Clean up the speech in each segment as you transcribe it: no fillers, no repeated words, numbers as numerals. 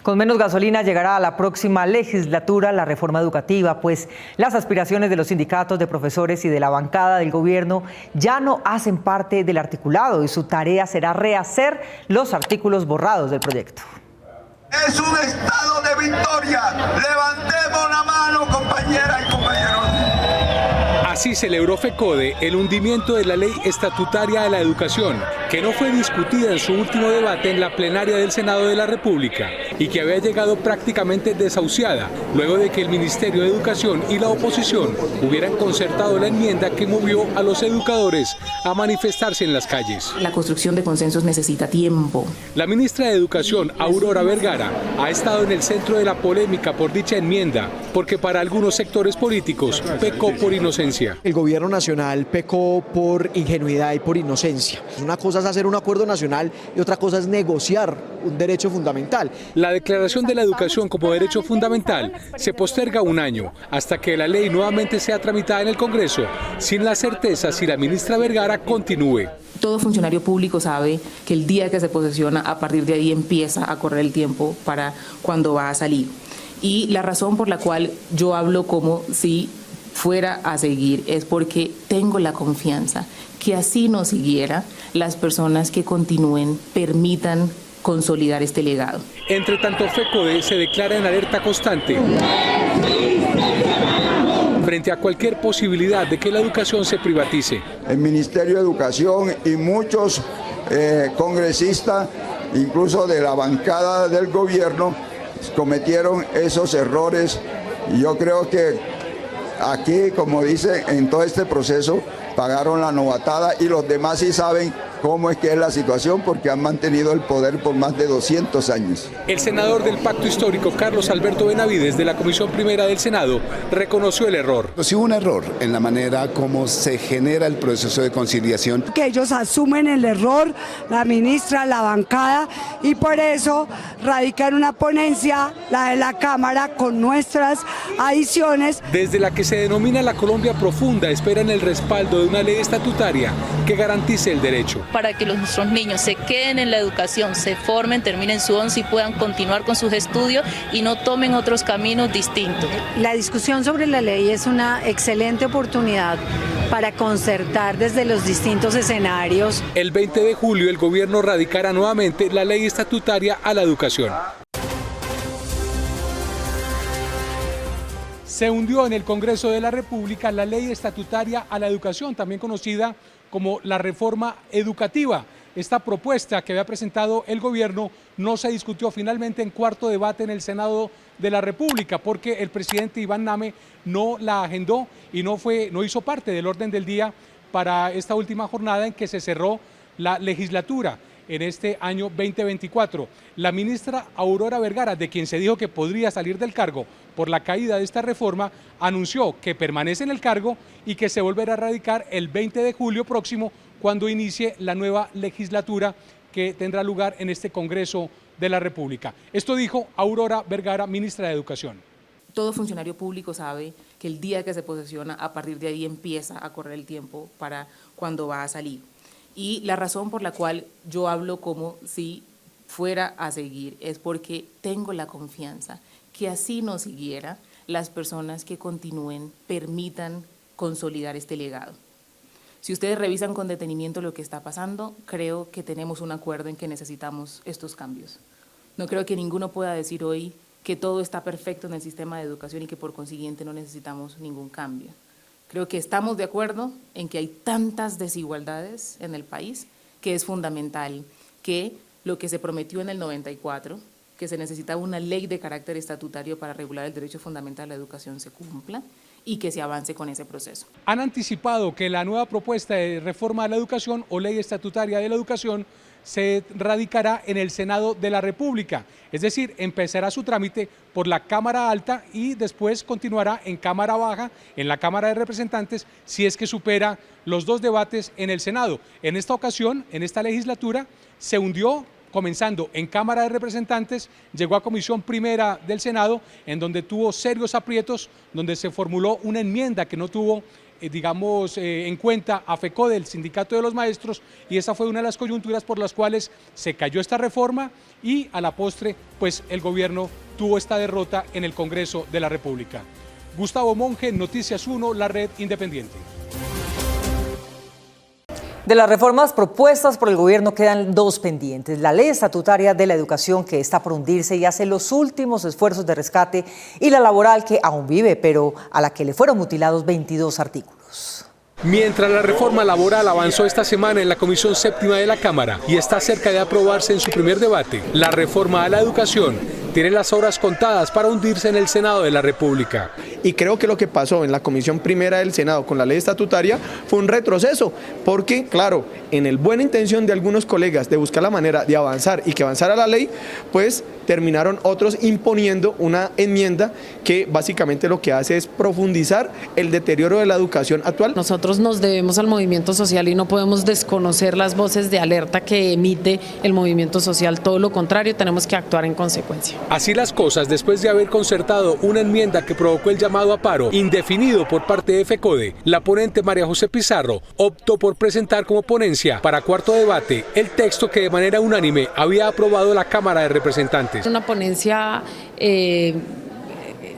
Con menos gasolina llegará a la próxima legislatura la reforma educativa, pues las aspiraciones de los sindicatos de profesores y de la bancada del gobierno ya no hacen parte del articulado y su tarea será rehacer los artículos borrados del proyecto. Es un estado de victoria. Levantemos la mano, compañeras y compañeros. Así celebró FECODE el hundimiento de la ley estatutaria de la educación, que no fue discutida en su último debate en la plenaria del Senado de la República y que había llegado prácticamente desahuciada luego de que el Ministerio de Educación y la oposición hubieran concertado la enmienda que movió a los educadores a manifestarse en las calles. La construcción de consensos necesita tiempo. La ministra de Educación, Aurora Vergara, ha estado en el centro de la polémica por dicha enmienda, porque para algunos sectores políticos pecó por inocencia. El gobierno nacional pecó por ingenuidad y por inocencia. Una cosa es hacer un acuerdo nacional y otra cosa es negociar un derecho fundamental. La declaración de la educación como derecho fundamental se posterga un año hasta que la ley nuevamente sea tramitada en el Congreso, sin la certeza si la ministra Vergara continúe. Todo funcionario público sabe que el día que se posesiona, a partir de ahí empieza a correr el tiempo para cuando va a salir. Y la razón por la cual yo hablo como si fuera a seguir es porque tengo la confianza que así no siguiera, las personas que continúen permitan consolidar este legado. Entre tanto, FECODE se declara en alerta constante frente a cualquier posibilidad de que la educación se privatice. El Ministerio de Educación y muchos congresistas, incluso de la bancada del gobierno, cometieron esos errores. Y yo creo que aquí, como dice, en todo este proceso pagaron la novatada y los demás sí saben cómo es que es la situación porque han mantenido el poder por más de 200 años. El senador del Pacto Histórico, Carlos Alberto Benavides, de la Comisión Primera del Senado, reconoció el error. Sí hubo un error en la manera como se genera el proceso de conciliación. Que ellos asumen el error, la ministra, la bancada, y por eso radican una ponencia, la de la Cámara, con nuestras adiciones. Desde la que se denomina la Colombia Profunda, esperan el respaldo de una ley estatutaria que garantice el derecho. Para que nuestros niños se queden en la educación, se formen, terminen su 11 y puedan continuar con sus estudios y no tomen otros caminos distintos. La discusión sobre la ley es una excelente oportunidad para concertar desde los distintos escenarios. El 20 de julio el gobierno radicará nuevamente la ley estatutaria a la educación. Se hundió en el Congreso de la República la ley estatutaria a la educación, también conocida como la reforma educativa. Esta propuesta que había presentado el gobierno no se discutió finalmente en cuarto debate en el Senado de la República porque el presidente Iván Name no la agendó y no hizo parte del orden del día para esta última jornada en que se cerró la legislatura en este año 2024. La ministra Aurora Vergara, de quien se dijo que podría salir del cargo por la caída de esta reforma, anunció que permanece en el cargo y que se volverá a radicar el 20 de julio próximo cuando inicie la nueva legislatura que tendrá lugar en este Congreso de la República. Esto dijo Aurora Vergara, ministra de Educación. Todo funcionario público sabe que el día que se posesiona, a partir de ahí empieza a correr el tiempo para cuando va a salir. Y la razón por la cual yo hablo como si fuera a seguir es porque tengo la confianza que así no siguiera, las personas que continúen permitan consolidar este legado. Si ustedes revisan con detenimiento lo que está pasando, creo que tenemos un acuerdo en que necesitamos estos cambios. No creo que ninguno pueda decir hoy que todo está perfecto en el sistema de educación y que por consiguiente no necesitamos ningún cambio. Creo que estamos de acuerdo en que hay tantas desigualdades en el país que es fundamental que lo que se prometió en el 94, que se necesitaba una ley de carácter estatutario para regular el derecho fundamental a la educación, se cumpla y que se avance con ese proceso. Han anticipado que la nueva propuesta de reforma de la educación o ley estatutaria de la educación se radicará en el Senado de la República, es decir, empezará su trámite por la Cámara Alta y después continuará en Cámara Baja, en la Cámara de Representantes, si es que supera los dos debates en el Senado. En esta ocasión, en esta legislatura, se hundió comenzando en Cámara de Representantes, llegó a Comisión Primera del Senado, en donde tuvo serios aprietos, donde se formuló una enmienda que no tuvo en cuenta a FECODE, el sindicato de los maestros, y esa fue una de las coyunturas por las cuales se cayó esta reforma y a la postre pues el gobierno tuvo esta derrota en el Congreso de la República. Gustavo Monge, Noticias 1, la red independiente. De las reformas propuestas por el gobierno quedan dos pendientes: la ley estatutaria de la educación, que está por hundirse y hace los últimos esfuerzos de rescate, y la laboral, que aún vive, pero a la que le fueron mutilados 22 artículos. Mientras la reforma laboral avanzó esta semana en la Comisión Séptima de la Cámara y está cerca de aprobarse en su primer debate, la reforma a la educación tiene las horas contadas para hundirse en el Senado de la República. Y creo que lo que pasó en la Comisión Primera del Senado con la ley estatutaria fue un retroceso, porque claro, en el buena intención de algunos colegas de buscar la manera de avanzar y que avanzara la ley, pues terminaron otros imponiendo una enmienda que básicamente lo que hace es profundizar el deterioro de la educación actual. Nosotros nos debemos al movimiento social y no podemos desconocer las voces de alerta que emite el movimiento social, todo lo contrario, tenemos que actuar en consecuencia. Así las cosas, después de haber concertado una enmienda que provocó el llamado a paro indefinido por parte de FECODE, la ponente María José Pizarro optó por presentar como ponencia para cuarto debate el texto que de manera unánime había aprobado la Cámara de Representantes. Una ponencia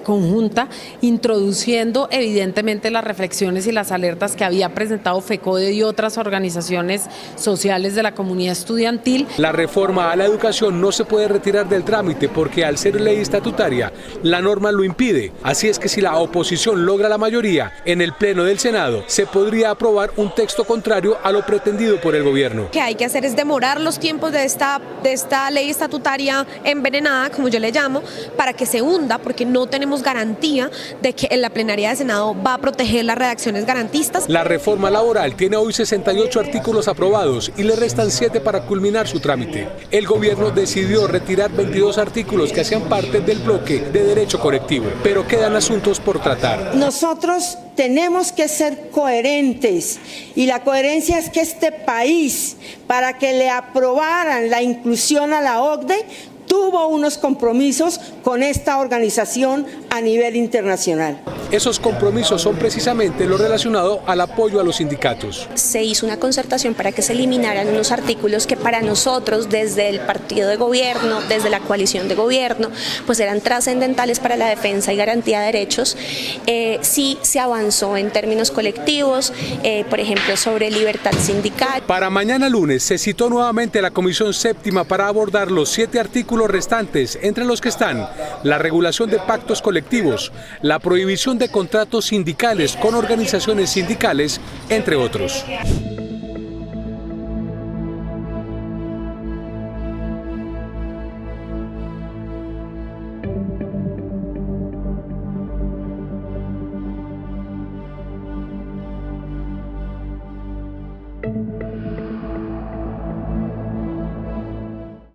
conjunta, introduciendo evidentemente las reflexiones y las alertas que había presentado FECODE y otras organizaciones sociales de la comunidad estudiantil. La reforma a la educación no se puede retirar del trámite porque al ser ley estatutaria, la norma lo impide. Así es que si la oposición logra la mayoría en el Pleno del Senado, se podría aprobar un texto contrario a lo pretendido por el gobierno. Lo que hay que hacer es demorar los tiempos de esta ley estatutaria envenenada, como yo le llamo, para que se hunda, porque no tenemos garantía de que en la plenaria de Senado va a proteger las redacciones garantistas. La reforma laboral tiene hoy 68 artículos aprobados y le restan 7 para culminar su trámite. El gobierno decidió retirar 22 artículos que hacían parte del bloque de derecho colectivo, pero quedan asuntos por tratar. Nosotros tenemos que ser coherentes y la coherencia es que este país, para que le aprobaran la inclusión a la OCDE, tuvo unos compromisos con esta organización a nivel internacional. Esos compromisos son precisamente lo relacionado al apoyo a los sindicatos. Se hizo una concertación para que se eliminaran unos artículos que para nosotros, desde el partido de gobierno, desde la coalición de gobierno, pues eran trascendentales para la defensa y garantía de derechos. Sí se avanzó en términos colectivos, por ejemplo, sobre libertad sindical. Para mañana lunes se citó nuevamente la Comisión Séptima para abordar los 7 artículos restantes, entre los que están la regulación de pactos colectivos, la prohibición de contratos sindicales con organizaciones sindicales, entre otros.